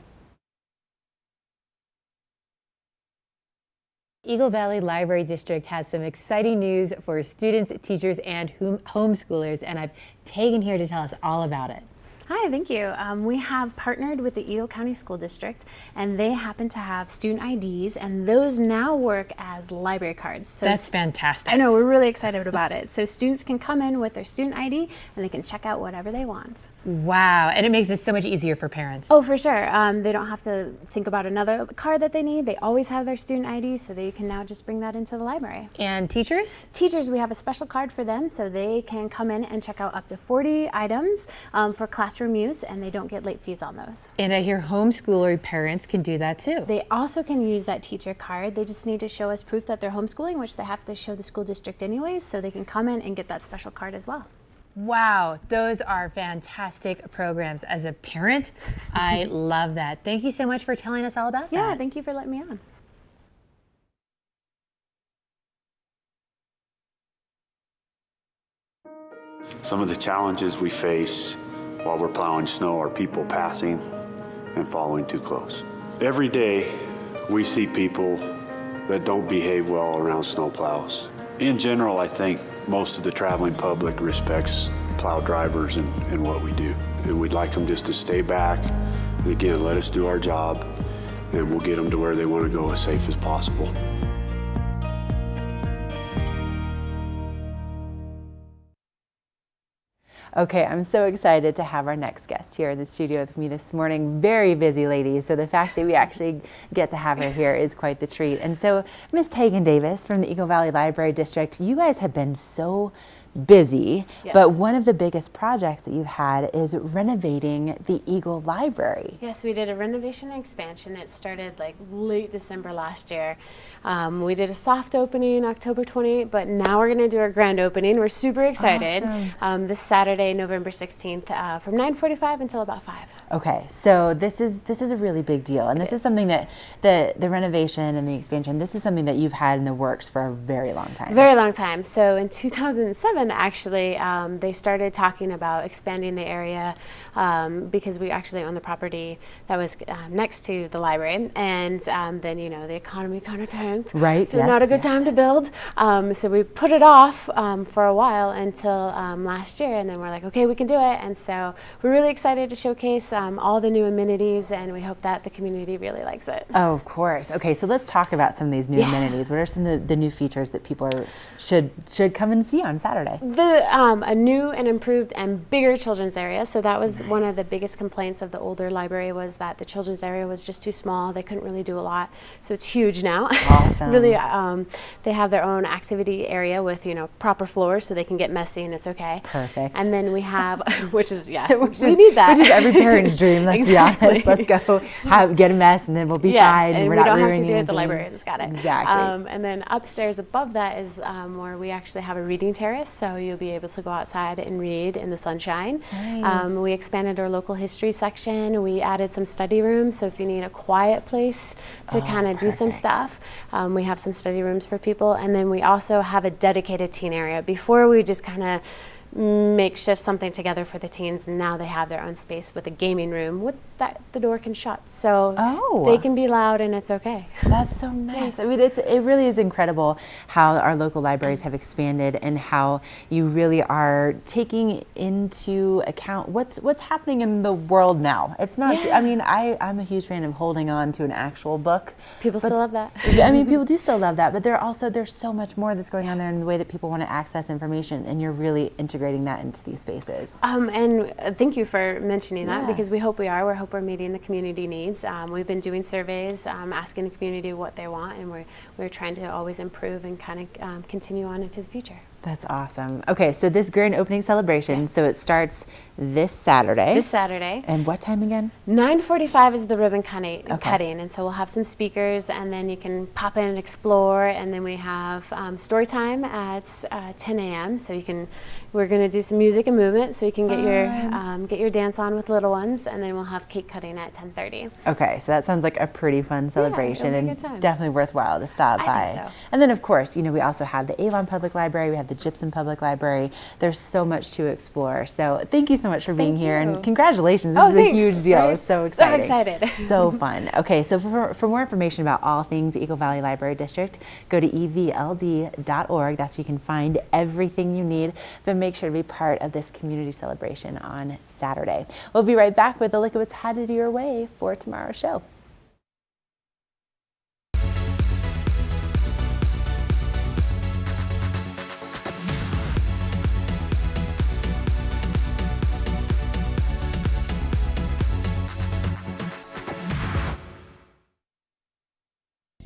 Eagle Valley Library District has some exciting news for students, teachers, and homeschoolers, and I've Tegan here to tell us all about it. Hi, thank you. We have partnered with the Eagle County School District, and they happen to have student IDs, and those now work as library cards. So that's fantastic. I know, we're really excited about it. So students can come in with their student ID, and they can check out whatever they want. Wow, and it makes it so much easier for parents. Oh, for sure. They don't have to think about another card that they need. They always have their student ID, so they can now just bring that into the library. And teachers? Teachers, we have a special card for them, so they can come in and check out up to 40 items for classroom use, and they don't get late fees on those. And I hear homeschooler parents can do that too. They also can use that teacher card. They just need to show us proof that they're homeschooling, which they have to show the school district anyways, so they can come in and get that special card as well. Wow, those are fantastic programs. As a parent, I love that. Thank you so much for telling us all about that. Yeah, thank you for letting me on. Some of the challenges we face while we're plowing snow are people passing and following too close. Every day, we see people that don't behave well around snow plows. In general, I think most of the traveling public respects plow drivers and what we do. And we'd like them just to stay back and again, let us do our job and we'll get them to where they want to go as safe as possible. Okay, I'm so excited to have our next guest here in the studio with me this morning. Very busy lady, so the fact that we actually get to have her here is quite the treat. And so, Miss Tegan Davis from the Eagle Valley Library District, you guys have been so busy, yes. But one of the biggest projects that you've had is renovating the Eagle Library. Yes, we did a renovation and expansion. It started like late December last year. We did a soft opening October 28th, but now we're going to do our grand opening. We're super excited. Awesome. This Saturday, November 16th, from 9:45 until about 5. Okay, so this is a really big deal, and this is something that the renovation and the expansion, this is something that you've had in the works for a very long time. Very long time. So in 2007, actually, they started talking about expanding the area because we actually own the property that was next to the library, and then the economy kind of tanked. Right. So not a good time to build. So we put it off for a while until last year, and then we're like, okay, we can do it. And so we're really excited to showcase all the new amenities, and we hope that the community really likes it. Oh, of course. Okay, so let's talk about some of these new amenities. What are some of the new features that people should come and see on Saturday? A new and improved and bigger children's area. So that was one of the biggest complaints of the older library, was that the children's area was just too small. They couldn't really do a lot. So it's huge now. Awesome. Really, they have their own activity area with proper floors, so they can get messy and it's okay. Perfect. And then we have, which is we need that. Which is every parent everyone's dream. Let's be honest. Let's go get a mess, and then we'll be fine. And we're we not don't have to ruining do it. anything. The librarian's got it. Exactly. And then upstairs above that is where we actually have a reading terrace, so you'll be able to go outside and read in the sunshine. Nice. We expanded our local history section. We added some study rooms, so if you need a quiet place to kind of do some stuff, we have some study rooms for people. And then we also have a dedicated teen area. Before, we just kind of makeshift something together for the teens, and now they have their own space with a gaming room with that the door can shut, so they can be loud and it's okay. That's so nice. I mean, it really is incredible how our local libraries have expanded, and how you really are taking into account what's happening in the world now. It's not. I mean, I'm a huge fan of holding on to an actual book. People still love that. I mean, people do still love that, but there's so much more that's going on there in the way that people want to access information, and you're really integrating that into these spaces. And thank you for mentioning that, because we hope we are. We hope we're meeting the community needs. We've been doing surveys, asking the community what they want, and we're trying to always improve and kind of continue on into the future. That's awesome. Okay, so this grand opening celebration, so it starts this Saturday. This Saturday. And what time again? 9:45 is the ribbon cutting, and so we'll have some speakers, and then you can pop in and explore, and then we have story time at 10 a.m. So we're going to do some music and movement, so you can get your dance on with little ones, and then we'll have cake cutting at 10:30. Okay, so that sounds like a pretty fun celebration, it'll be a and good time. definitely worthwhile to stop by. I think so. And then, of course, we also have the Avon Public Library, we have the Gypsum Public Library. There's so much to explore. So thank you so much for being here, and congratulations. This is a huge deal. It's so exciting. So excited. So fun. Okay, so for more information about all things Eagle Valley Library District, go to evld.org. That's where you can find everything you need. But make sure to be part of this community celebration on Saturday. We'll be right back with a look at what's headed your way for tomorrow's show.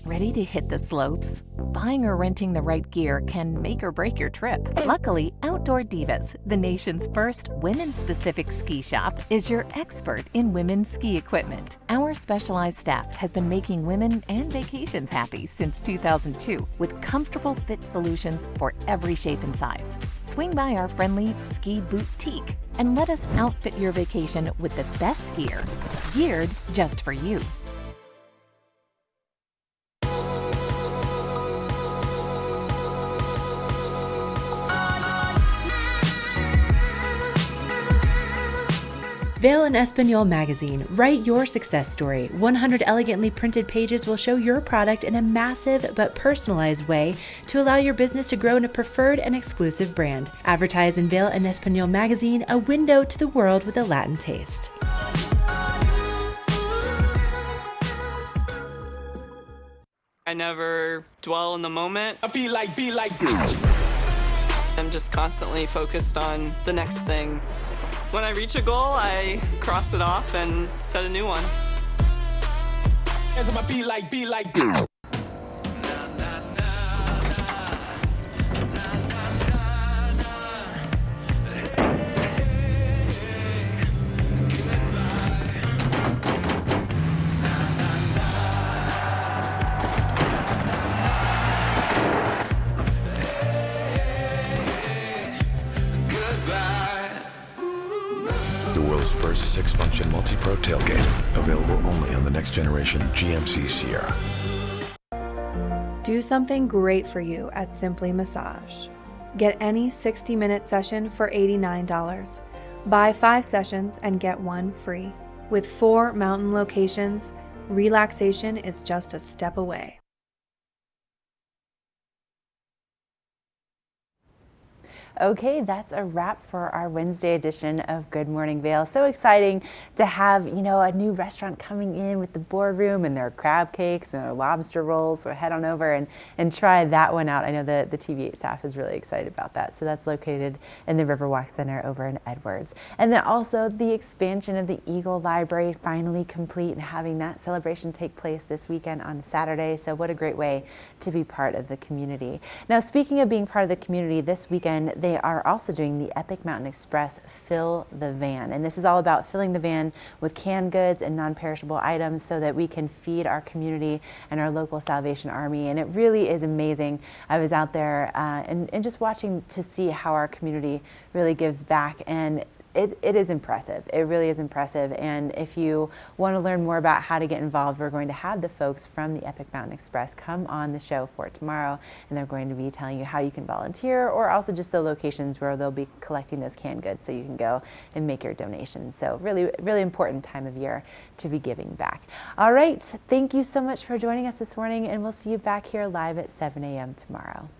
Ready to hit the slopes? Buying or renting the right gear can make or break your trip. Luckily, Outdoor Divas, the nation's first women-specific ski shop, is your expert in women's ski equipment. Our specialized staff has been making women and vacations happy since 2002 with comfortable fit solutions for every shape and size. Swing by our friendly ski boutique and let us outfit your vacation with the best gear, geared just for you. Vail and Espanol magazine. Write your success story. 100 elegantly printed pages will show your product in a massive but personalized way to allow your business to grow in a preferred and exclusive brand. Advertise in Vail and Espanol magazine, a window to the world with a Latin taste. I never dwell in the moment. I be like. I'm just constantly focused on the next thing. When I reach a goal, I cross it off and set a new one. Be like. The world's first 6-function multi-pro tailgate, available only on the next generation GMC Sierra. Do something great for you at Simply Massage. Get any 60-minute session for $89. Buy 5 sessions and get 1 free. With 4 mountain locations, relaxation is just a step away. Okay, that's a wrap for our Wednesday edition of Good Morning Vail. So exciting to have, a new restaurant coming in with the boardroom and their crab cakes and their lobster rolls. So head on over and try that one out. I know the TV8 staff is really excited about that. So that's located in the Riverwalk Center over in Edwards. And then also the expansion of the Eagle Library finally complete, and having that celebration take place this weekend on Saturday. So what a great way to be part of the community. Now, speaking of being part of the community, this weekend they are also doing the Epic Mountain Express Fill the Van. And this is all about filling the van with canned goods and non-perishable items so that we can feed our community and our local Salvation Army. And it really is amazing. I was out there and just watching to see how our community really gives back, and it is impressive. It really is impressive. And if you want to learn more about how to get involved, we're going to have the folks from the Epic Mountain Express come on the show for tomorrow, and they're going to be telling you how you can volunteer, or also just the locations where they'll be collecting those canned goods so you can go and make your donations. So really, really important time of year to be giving back. All right, thank you so much for joining us this morning, and we'll see you back here live at 7 a.m. tomorrow.